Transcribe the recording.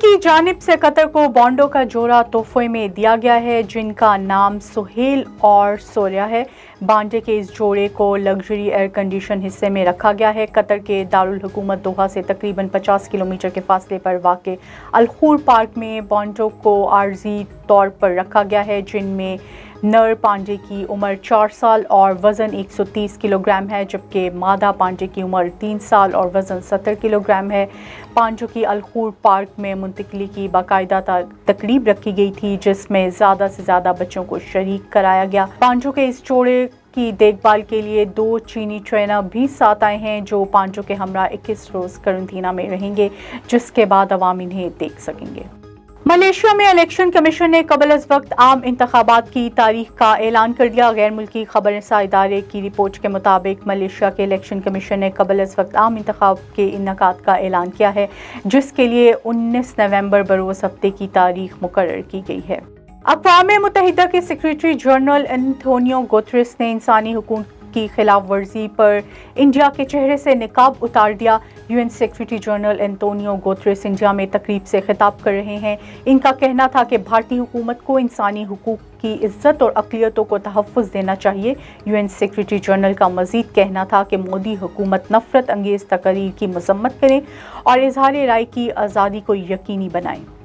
की जानिब से कतर को बॉन्डों का जोड़ा तोहफे में दिया गया है, जिनका नाम सुहेल और सोरिया है। बांडे के इस जोड़े को लग्जरी एयर कंडीशन हिस्से में रखा गया है। कतर के दारुल हुकूमत दोहा से तकरीबन 50 किलोमीटर के फासले पर वाक़े अलखूर पार्क में बॉन्डों को आर्जी तौर पर रखा गया है, जिनमें नर पांडे की उम्र 4 साल और वज़न 130 किलोग्राम है, जबकि मादा पांडे की उम्र 3 साल और वज़न 70 किलोग्राम है। पांडों की अलखूर पार्क में मुंतकली की बाकायदा तकरीब रखी गई थी, जिसमें ज़्यादा से ज़्यादा बच्चों को शरीक कराया गया। पांडों के इस जोड़े की देखभाल के लिए 2 चीनी ट्रेनर भी साथ आए हैं, जो पांडों के हमरा 21 रोज़ करंटीना में रहेंगे, जिसके बाद अवाम इन्हें देख सकेंगे। मलेशिया में इलेक्शन कमीशन ने कबल अज़ वक्त आम इंतखाबात की तारीख का ऐलान कर दिया। गैर मुल्की खबर रसा इदारे की रिपोर्ट के मुताबिक मलेशिया के इलेक्शन कमीशन ने कबल अज़ वक्त आम इंतखाब के इनकाद का ऐलान किया है, जिसके लिए 19 नवंबर बरोज़ हफ्ते की तारीख मुकर्रर की गई है। अक़वाम मुत्तहिदा के सेक्रेटरी जनरल एंटोनियो गुतेरेस ने इंसानी हुकूक की खिलाफ वर्जी पर इंडिया के चेहरे से निकाब उतार दिया। UN secretary general Antonio Guterres India में तकरीब से खिताब कर रहे हैं। इनका कहना था कि भारतीय हुकूमत को इंसानी हुकूक की इज्जत और अक़लियतों को तहफ़्फ़ुज़ देना चाहिए। यूएन सेक्रेटरी जनरल का मज़ीद कहना था कि मोदी हुकूमत नफ़रत अंगेज़ तकरीर की मज़म्मत करें और इज़हार राय की आज़ादी को यकीनी बनाएं।